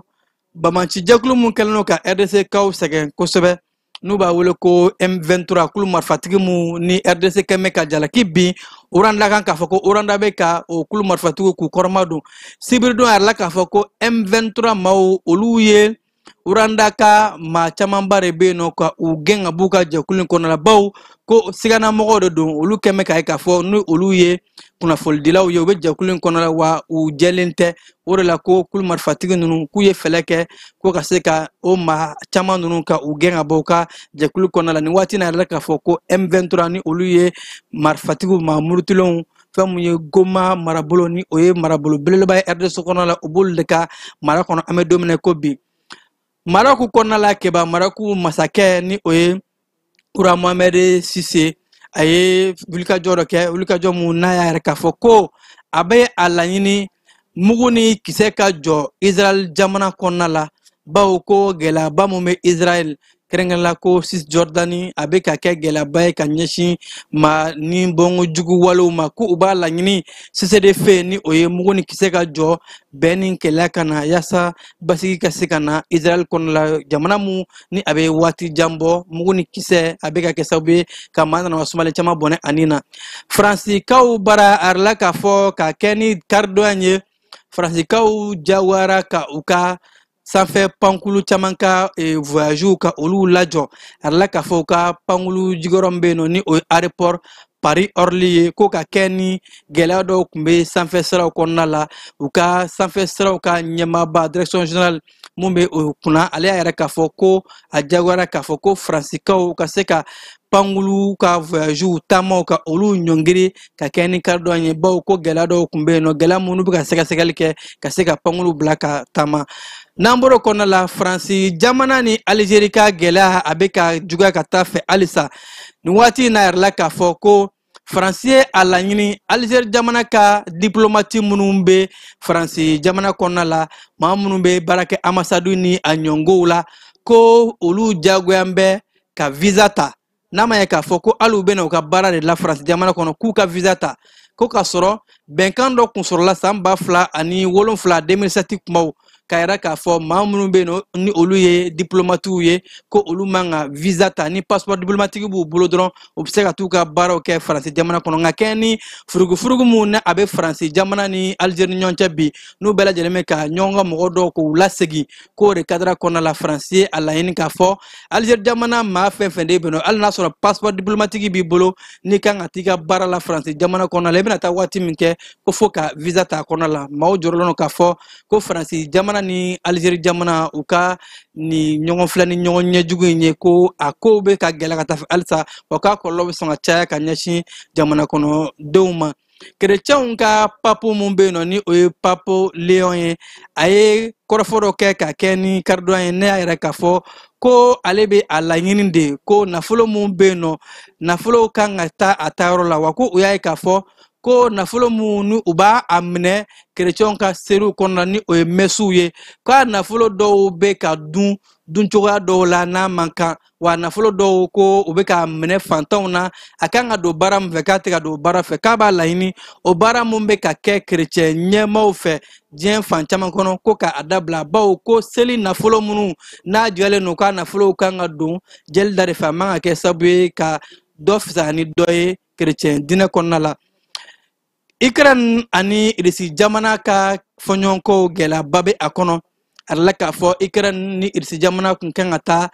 Bamanci jɛkulu mun kɛlen don ka RDC kaw sɛgɛn kosɛbɛ n'u b'a wele ko M23 kulu marifatigi mun ni RDC kɛmɛ ka jalaki bin Oranda kan k'a fɔ ko Oranda bɛ ka o kulu marifatigiw k'u kɔrɔma don sibiridon a yɛrɛ la k'a fɔ ko M23 maaw olu ye Oranda ka maa camanba de bɛ yen nɔ ka u gɛn ka b'u ka jɛkulu in kɔnɔna la bawo ko siganamɔgɔw de don olu kɛmɛ k'a ye k'a fɔ ni olu ye kunnafonidilaw ye u bɛ jɛkulu in kɔnɔna la wa u jɛlen tɛ o de la ko kulu marifatigi ninnu k'u ye fɛlɛ kɛ ko ka se ka o maa caman ninnu ka u gɛn ka bɔ u ka jɛkulu kɔnɔna la nin waati in na yɛrɛ k'a fɔ ko M23 ni olu ye marifatigiw maa murutilenw fɛn mun ye Goma marabolo ni o ye marabolo belebeleba ye RDC kɔnɔna la u b'olu de ka mara kɔnɔ an bɛ don min na ko bi Maraku kɔnɔna la keba Maraku masakɛ ni o ye Kura Mohamed Sise a ye wulikajɔ dɔ kɛ wulikajɔ mun n'a y'a yɛrɛ k'a fɔ ko a bɛ a laɲini mugu ni kisɛ ka jɔ Israel jamana kɔnɔna la bawo ko gɛlɛyaba mun bɛ Israel kerengala ko Cisjordanie a bɛ ka kɛ gɛlɛyaba ye ka ɲɛsin ma ni bɔnko jugu walew ma ko u b'a laɲini CCDF ni o ye mugu ni kisɛ ka jɔ bɛn ni kɛlɛ ka na yaasa basigi ka se ka na Israel kɔnɔ la jamana mun ni a bɛ waati jan bɔ mugu ni kisɛ a bɛ ka kɛ sababu ye ka maa nana sumalen caman bɔnɛ ani na Faransikaw bara arila k'a fɔ ka kɛ ni karidonya ye Faransikaw jagoyara ka u ka sanfɛ pankulu caman ka voyage ka olu lajɔ arila k'a fɔ u ka pankulu jigiyɔrɔ min bɛ yen nɔ ni o ye aéroport Paris Orly ye ko ka kɛ ni gɛlɛya dɔw tun bɛ sanfɛ siraw kɔnɔna la u ka sanfɛ siraw ka ɲɛmaaba direction générale mun bɛ o kunna ale y'a yɛrɛ k'a fɔ ko a jagoyara k'a fɔ ko Faransikaw ka se ka pankulu ka voyage taamaw ka olu ɲɔngiri ka kɛ ni karidonya ye bawo ko gɛlɛya dɔw tun bɛ yen nɔ gɛlɛya minnu bɛ ka sɛgɛsɛgɛli kɛ ka se ka pankulu bila ka taama n'an bɔra o kɔnɔna la Faransi jamana ni Alizeri ka gɛlɛya a bɛ ka juguya ka taa fɛ halisa nin waati in na yɛrɛ la k'a fɔ ko Faransi ye a laɲini Alizeri jamana ka diplomate minnu bɛ Faransi jamana kɔnɔna la maa minnu bɛ baara kɛ ambassade ni a ɲɔngow la ko olu jagoyan bɛ ka visa ta n'a ma ye k'a fɔ ko hali u bɛna u ka baara de la Faransi jamana kɔnɔ k'u ka visa ta ko ka sɔrɔ bɛnkan dɔ kun sɔrɔla san 2007 2007 kumaw ka yira k'a fɔ maa minnu bɛ yen nɔ ni olu ye diplomatiw ye ko olu man ka visa ta ni passeport diplomatique b'u bolo dɔrɔn u bɛ se ka t'u ka baaraw kɛ Faransi jamana kɔnɔ nka kɛ ni furugufurugu mun ni a bɛ Faransi jamana ni Alizeri ni ɲɔgɔn cɛ bi n'u bɛɛ lajɛlen bɛ ka ɲɔgɔn ka mɔgɔ dɔw k'u lasegin k'o de kadira kɔnɔna la Faransi ye a laɲini k'a fɔ Alizeri jamana maa fɛn fɛn de bɛ yen nɔ hali n'a sɔrɔ passeport diplomatique b'i bolo n'i kan ka t'i ka baara la Faransi jamana kɔnɔna la i bɛna taa waati min kɛ ko fo ka visa ta kɔnɔna la maaw jɔrɔlen don k'a fɔ ko Faransi jamana ni Alizeri jamana u ka ni ɲɔgɔn filɛ ni ɲɔgɔn ɲɛjugu in ye ko a kow bɛ ka gɛlɛ ka taa fɛ halisa wa k'a kɔlɔlɔ bɛ sɔn ka caya ka ɲɛsin jamana kɔnɔdenw ma kerecɛnw ka papu mun bɛ yen nɔ ni o ye papu Léon ye a ye kɔrɔfɔ dɔ kɛ ka kɛ ni karidonya ye ne y'a yɛrɛ k'a fɔ ko ale bɛ a laɲini de ko nafolo mun bɛ yen nɔ nafolo kan ka taa a taayɔrɔ la wa ko u y'a ye k'a fɔ ko nafolo mun ni u b'a minɛ kerecɛnw ka seriw kɔnɔna ni o ye mɛsiw ye k'a nafolo dɔw bɛ ka dun cogoya dɔw la n'a man kan wa nafolo dɔw ko u bɛ ka minɛ fantanw na a kan ka don baara min fɛ k'a tɛ ka don baara fɛ k'a b'a laɲini o baara mun bɛ ka kɛ kerecɛn ɲɛmaaw fɛ diɲɛ fan caman kɔnɔ ko k'a dabila bawo ko seli nafolo minnu n'a jɔlen don k'a nafolo kan ka don jeli da de fɛ a man ka kɛ sababu ye ka dɔ fisaya ni dɔ ye kerecɛn diinɛ kɔnɔna la Ukraine ani Irisi jamana ka fɔɲɔgɔnko gɛlɛyaba bɛ a kɔnɔ a la k'a fɔ Ukraine ni Irisi jamana kun kan ka taa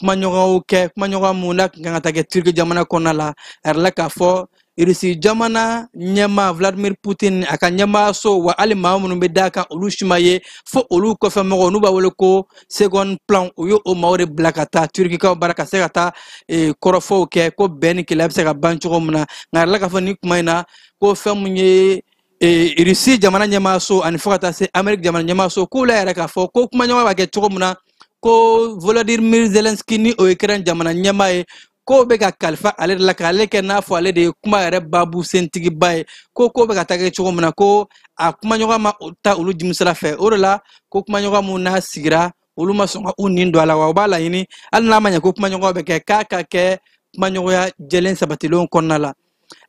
kumaɲɔgɔnw kɛ kumaɲɔgɔn mun na kun kan ka taa kɛ Turki jamana kɔnɔna la a la k'a fɔ Irisi jamana ɲɛmaa Vladimir Putin a ka ɲɛmaaso wa hali maa minnu bɛ d'a kan olu si ma ye fo olu kɔfɛmɔgɔw n'u b'a wele ko second plan u ye o maaw de bila ka taa Turkikaw bara ka se ka taa kɔrɔfɔw kɛ ko bɛn ni kɛlɛ bɛ se ka ban cogo min na nka a la k'a fɔ nin kuma in na ko fɛn mun ye Irisi jamana ɲɛmaaso ani fo ka taa se Amérique jamana ɲɛmaaso k'u la yɛrɛ k'a fɔ ko kumaɲɔgɔn b'a kɛ cogo min na ko Volodymyr Zelensky ni o ye Ukraine jamana ɲɛmaa ye ko bɛ ka kalifa ale de la k'ale kɛ n'a fɔ ale de ye kuma yɛrɛ baabu sentigiba ye ko bɛ ka taa kɛ cogo min na ko a kumaɲɔgɔn ma taa olu jimisira fɛ o de la ko kumaɲɔgɔn mun n'a sigira olu ma sɔn ka u nin don a la wa u b'a laɲini hali n'a ma ɲɛ ko kumaɲɔgɔn bɛ kɛ k'a ka kɛ kumaɲɔgɔnya jɛlen sabatilenw kɔnɔna la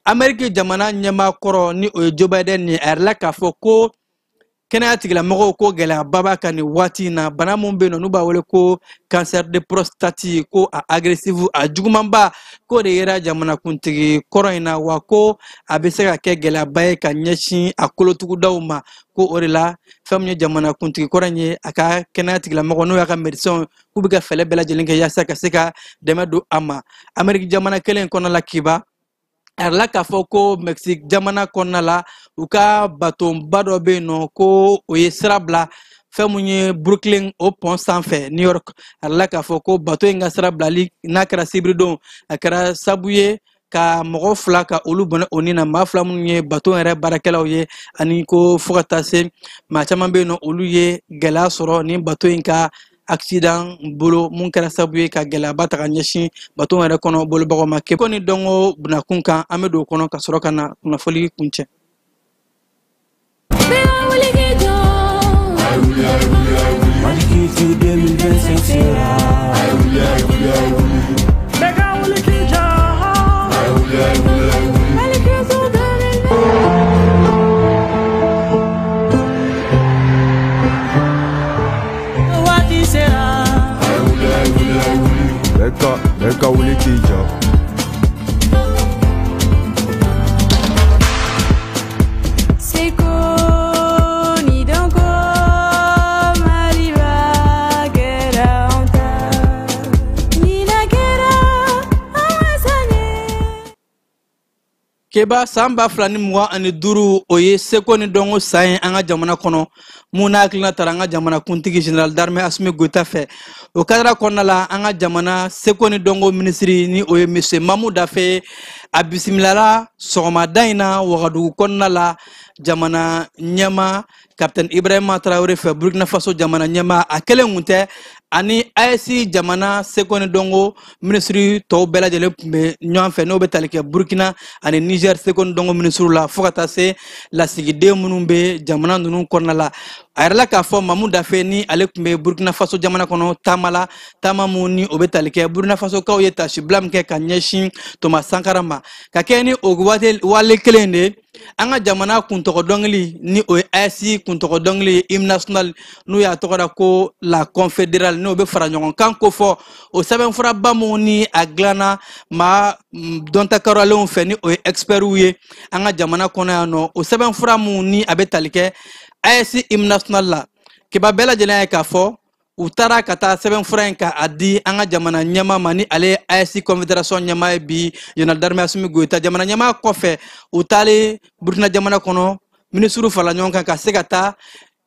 Amérique jamana ɲɛmaa kɔrɔ ni o ye Joe Biden ye a yɛrɛ la k'a fɔ ko kɛnɛya tigilamɔgɔw ko gɛlɛyaba b'a kan nin waati in na bana mun bɛ yen nɔ n'u b'a wele ko cancer de prostate ko a agressive a jugumanba k'o de yera jamanakuntigi kɔrɔ in na wa ko a bɛ se ka kɛ gɛlɛyaba ye ka ɲɛsin a kolotugudaw ma ko o de la fɛn min ye jamanakuntigi kɔrɔ in ye a ka kɛnɛya tigilamɔgɔ n'o y'a ka médecins k'u bɛ ka fɛlɛ bɛɛ lajɛlen kɛ yaasa ka se ka dɛmɛ don a ma Amérique jamana kelen kɔnɔna la Kiba a la k'a fɔ ko Mexique jamana kɔnɔna la u ka batonba dɔ bɛ yen nɔ ko o ye sira bila fɛn mun ye Brooklyn o pont sanfɛ New York a la k'a fɔ ko bato in ka sira bilali n'a kɛra sibiridon a kɛra sabu ye ka mɔgɔ fila ka olu bɔnɛ o ni na maa fila minnu ye bato yɛrɛ baarakɛlaw ye ani ko fo ka taa se maa caman bɛ yen nɔ olu ye gɛlɛya sɔrɔ ni bato in ka accident bolo mun kɛra sabu ye ka gɛlɛyaba ta ka ɲɛsin bato yɛrɛ kɔnɔ bolobagaw ma ko ni dɔnko bunakun kan an bɛ don o kɔnɔ ka sɔrɔ ka na kunnafoli kuncɛ. Neka wuli kija. Keba samba flani mwa ani duru oye seko ni dongo sayen anga jamana kono muna akilina taranga jamana kuntigi general d'armée Assimi Goïta fe o kadra konna la anga jamana seko ni dongo ministry ni oye monsieur Mamou Dafe abisimilala sogoma daina wagadu konna la jamana nyama Captain Ibrahima Traoré fe Burkina Faso jamana nyama akele ngunte ani AEC jamana sekoni dongo ministry to bela jele nyon fe no betalike Burkina ani Niger sekoni dongo ministry la fokata se la sigide munumbe jamana nunu konna la ayrala ka fo Mamou Dafe ni ale kumbe Burkina Faso jamana kono tamala tamamu ni obetalike Burkina Faso ka oyeta shiblam ke kanyeshin to masankarama ka keni ogwate wale kelende anga jamana kuntoko dongli ni o AEC kuntoko dongli hymne national nu ya tokora ko la confédérale no be fara nyon kan ko fo o saben fura bamu ni aglana ma donta karalo fe ni o expert wiye anga jamana kona no o saben fura mu ni abetalike AEC hymne national la ke ba bela jela ka fo utara kata seben franka adi anga jamana nyama mani ale AEC confédération nyama bi General d'armée Assimi Goïta jamana nyama kofe utale Burkina jamana kono ministre fala nyonka ka sekata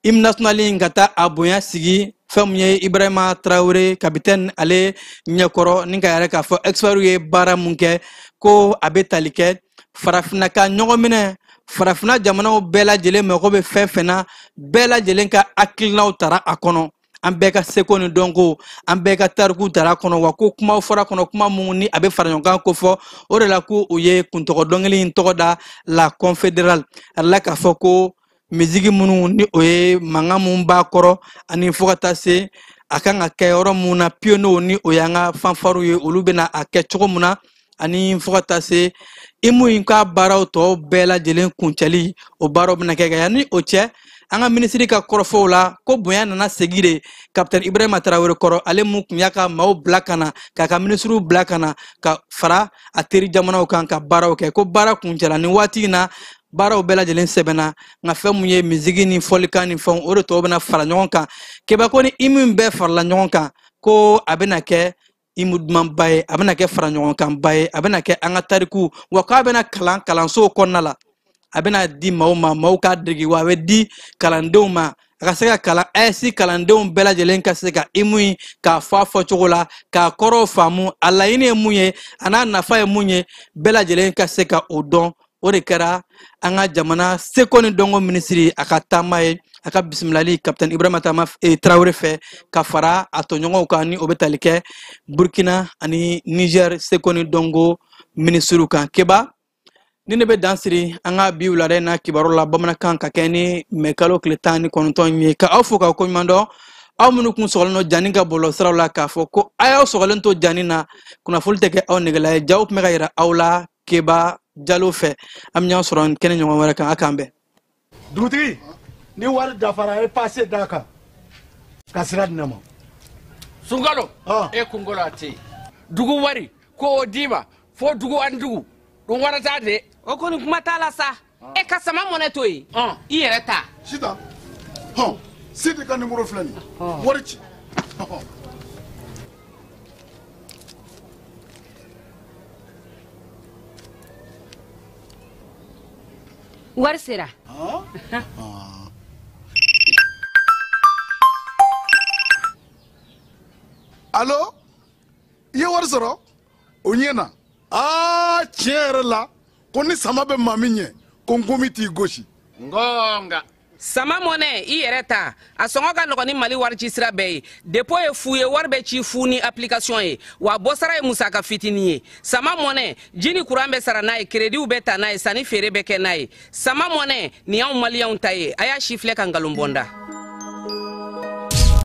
hymne national ngata aboya sigi famye Ibrahima Traoré capitaine ale nyakoro ninga yare ka fo expert bara munke ko abetalike farafina ka nyogomine farafina jamana o bela jele me ko be fefena bela jele ka akilna utara akono ambeka sekoni dongo ambeka tarku tara kono wako kuma fora kono kuma muni abe faranyokan ko fo orela ku uye kuntoko dongeli ntoda la confédérale la ka foko mizigi munu ni oye mangamu ba koro ani fokata se akanga kayoro muna piono ni oyanga fanfaru ye ulubena akecho muna ani fokata se imu inka barao to bela jelen kunchali o baro bena kega yani oche anga ministry ka korofo la ko boya nana segire Captain Ibrahima Traoré koro ale mu kunyaka maw blakana ka ministru blakana ka fara ateri jamana kan ka baraw ke ko bara kunjala ni wati na baraw bela jelen sebena nga femu ye mizigi ni folika ni fon oro to bena fara nyonka ke ba ko ni imun be farla nyonka ko abena ke imudman baye abena ke fara nyonka baye abena ke anga tariku wa ka abena kalan so konnala abena di mau ka drigi wa we di kalandew ma ka se ka kala AEC kalandew bela jelen ka se ka imui ka fa chogola ka koro famu ala ine munye ana nafa e munye bela jelen ka se ka odon o de kera anga jamana sekoni dongo ministry akata mai aka bismillah Captain Ibrahima Traoré fe ka fara atonyongo ka ni obetalike Burkina ani Niger sekoni dongo ministry kan keba nine be dansiri anga biwulare na kibarola bamana kan ka keni mekalo kletani konton mi ka afuka ko mando amunu kun sogolno janinga bolo srawla ka foko ayo sogolento janina kuna fulteke aw negala jawp me gayra awla keba jalo fe am nya soron kenen nyoma wara kan akambe dutri ni war dafara e passé daka kasrad nama sungalo e kungolo ati dugu wari ko diba fo dugu andugu dum warata de o ko ni kuma tala sa e ka sama moneto yi i yere ta sita sita ka numéro flani warci war sera allo ye war soro onyena tiɲɛ la ko ni sama bɛ maa min ɲɛ ko n komi t'i gosi ngonga sama mɔnɛ i yɛrɛ ta a sɔngɔ ka nɔgɔn ni mali wari ci sira bɛɛ ye depo ye fu ye wari bɛ ci fu ni application ye wa bɔsara ye musaka fitinin ye sama mɔnɛ ji ni kuran bɛ sara n'a ye krediw bɛ ta n'a ye sanni feere bɛ kɛ n'a ye sama mɔnɛ nin y'anw maliyɛnw ta ye a y'a si filɛ ka nkalon bɔnda